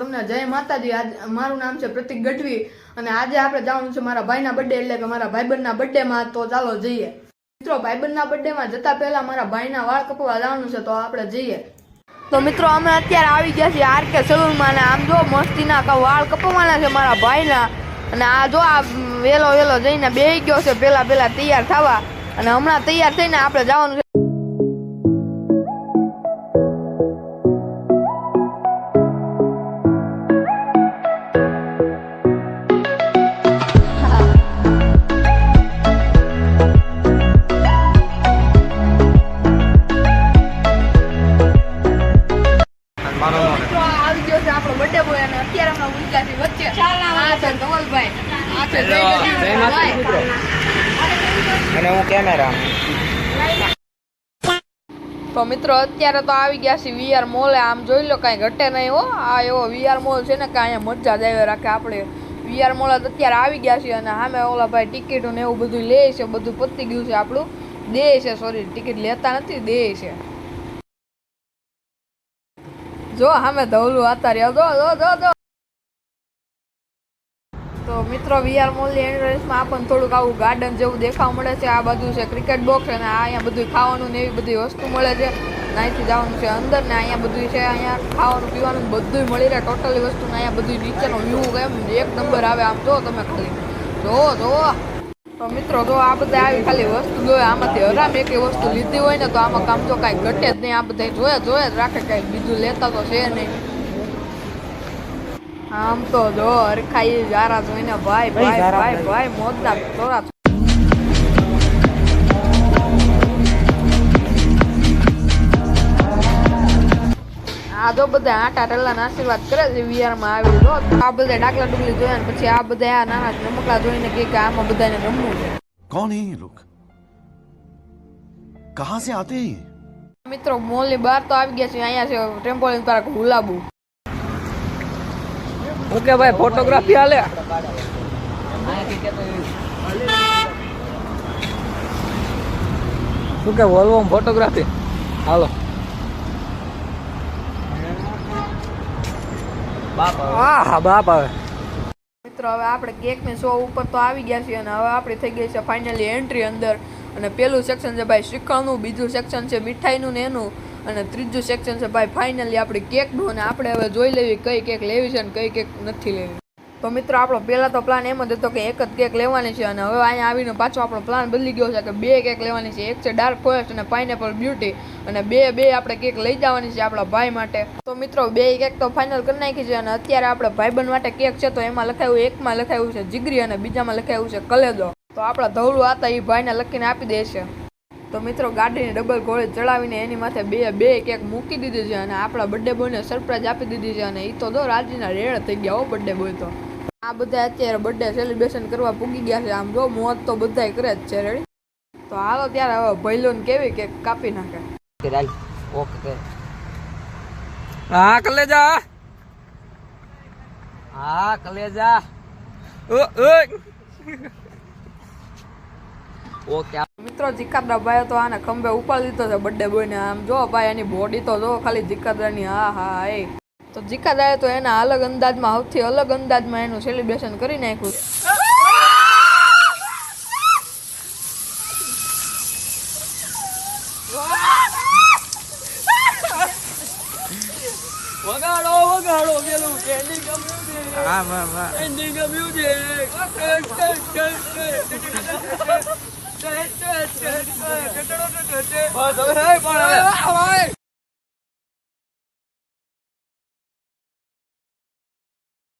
તમને જય માતાજી। આજ મારું નામ છે પ્રતિક ગઢવી અને આજે આપણે જવાનું છે મારા ભાઈના બર્થડે એટલે કે મારા ભાઈબંધના બર્થડેમાં। તો ચાલો જઈએ મિત્રો। ભાઈબંધના બર્થડેમાં જતા પહેલા મારા ભાઈના વાળ કપવા જવાનું છે, તો આપણે જઈએ। તો મિત્રો અમે અત્યારે આવી ગયા છીએ આરકે સલૂનમાં ને આમ જો મસ્તીના વાળ કપવાના છે મારા ભાઈના। અને આ જો આ વેલો જઈને બેસી ગયો છે પેલા તૈયાર થવા અને હમણાં તૈયાર થઈને આપણે જવાનું છે। બર્થડે બોય અને અત્યારે અમે ઉલટાથી વચ્ચે આ છે ધવલભાઈ, આ છે અને હું કેમેરા। તો મિત્રો અત્યારે તો આવી ગયા છે વીઆર મોલે। આમ જોઈ લો કાંઈ ઘટે નહીં હો। આ એવો વીઆર મોલ છે ને કે અહીંયા મજા જ આવી રાખે। આપણે વીઆર મોલ અત્યારે આવી ગયા છીએ અને સામે ઓલા ભાઈ ટિકિટો ને એવું બધું લે છે, બધું પતી ગયું છે આપણું। દે છે, સોરી ટિકિટ લેતા નથી, દે છે। જો સામે ધવલું આતા રહ્યા જો। તો મિત્રો વીઆર મોલની એન્ટ્રન્સમાં આપણને થોડુંક આવું ગાર્ડન જેવું દેખાવા મળે છે। આ બાજુ છે ક્રિકેટ બોક્સ અને અહીંયા બધું ખાવાનું ને એવી બધી વસ્તુ મળે છે। અહીંથી જવાનું છે અંદર ને અહીંયા બધું છે, અહીંયા ખાવાનું પીવાનું બધું મળી રહે ટોટલી વસ્તુ ને અહીંયા બધું નીચેનો વ્યૂ એમ એક નંબર આવે। આમ જો તમે ખાલી જો। તો મિત્રો જો આ બધા આવી ખાલી વસ્તુ જોઈએ, આમાંથી હરામ એક વસ્તુ લીધી હોય ને તો આમાં કામ જો કાંઈ ઘટે જ નહીં। આ બધા જોયા જ રાખે, કાંઈ બીજું લેતા તો છે નહીં। આમ તો જો હરખાઈ જારા જોઈને ભાઈ મોજના તોરા। આ જો બધા આટા ટલ્લાના આશીર્વાદ કરે છે વીઆરમાં આવી। જો આ બધા ડાકલા ડુગલી જોયા ને પછી આ બધા આ નાના રમકડા જોઈને કે આમાં બધાને રમવું છે। कौन है ये लोग? कहां से आते हैं? મિત્રો મોલની બહાર તો આવી ગયા છે। અહીંયા છે ટેમ્પોલિન પાર્ક હુલાબુ। ઓકે ભાઈ ફોટોગ્રાફી હાલે। શું કે વોલ્વો ફોટોગ્રાફી હાલો। બાપ આવે મિત્રો હવે આપણે કેક ની શો ઉપર તો આવી ગયા છીએ અને હવે આપણે થઈ ગઈ છે ફાઇનલી એન્ટ્રી અંદર। અને પેલું સેક્શન છે ભાઈ શ્રીખંડનું, બીજું સેક્શન છે મીઠાઈનું ને એનું, અને ત્રીજું સેક્શન છે ભાઈ ફાઇનલી આપણી કેકનું। અને આપણે હવે જોઈ લેવી કઈ કેક લેવી છે અને કઈ કેક નથી લેવી। તો મિત્રો આપણો પહેલા તો પ્લાન એમ જ હતો કે એક જ કેક લેવાની છે અને હવે અહીંયા આવીને પાછો આપણો પ્લાન બદલી ગયો છે કે બે કેક લેવાની છે। એક છે ડાર્ક ફોરેસ્ટ અને પાઇનેપલ બ્યુટી અને બે આપણે કેક લઈ જવાની છે આપણા ભાઈ માટે। તો મિત્રો બે કેક તો ફાઇનલ કરી નાખી છે અને અત્યારે આપણે ભાઈબંધ માટે કેક છે તો એમાં લખાયું, એકમાં લખાયું છે જીગરી અને બીજામાં લખાયું છે કલેદો। તો આપણા ધવલું આતા એ ભાઈને લખીને આપી દેશે। તો મિત્રો ગાડીની ડબલ ઘોડે ચડાવીને એની માથે બે કેક મૂકી દીધી છે અને આપણા બર્થડે બોયને સરપ્રાઈઝ આપી દીધી છે। અને એ તો જો રાજીના રેડ થઈ ગયા હો બર્થડે બોય। તો આ બધા અત્યારે બર્થડે સેલિબ્રેશન કરવા પૂગી ગયા છે। આમ જો મોજ તો બધાય કરે જ છે। રેડી? તો હાલો ત્યારે હવે ભઈલોને કેવી કેક કાપી નાખે। ઓકે હા કલેજા, હા કલેજા ઓકે। મિત્રો જીકાદરા ભાઈ તો આને ખંભે ઉપાડી દીધો છે બર્થડે બોય ને। આમ જો ભાઈ એની બોડી તો જો ખાલી જીકાદરાની। હા એ તો જીકાદરાએ તો એના અલગ અંદાજમાં સૌથી અલગ અંદાજમાં એનું સેલિબ્રેશન કરી નાખ્યું। વગાડો પેલું કેન્ડી કા મ્યુઝિક। હા કેન્ડી કા મ્યુઝિક। બસ હવે પણ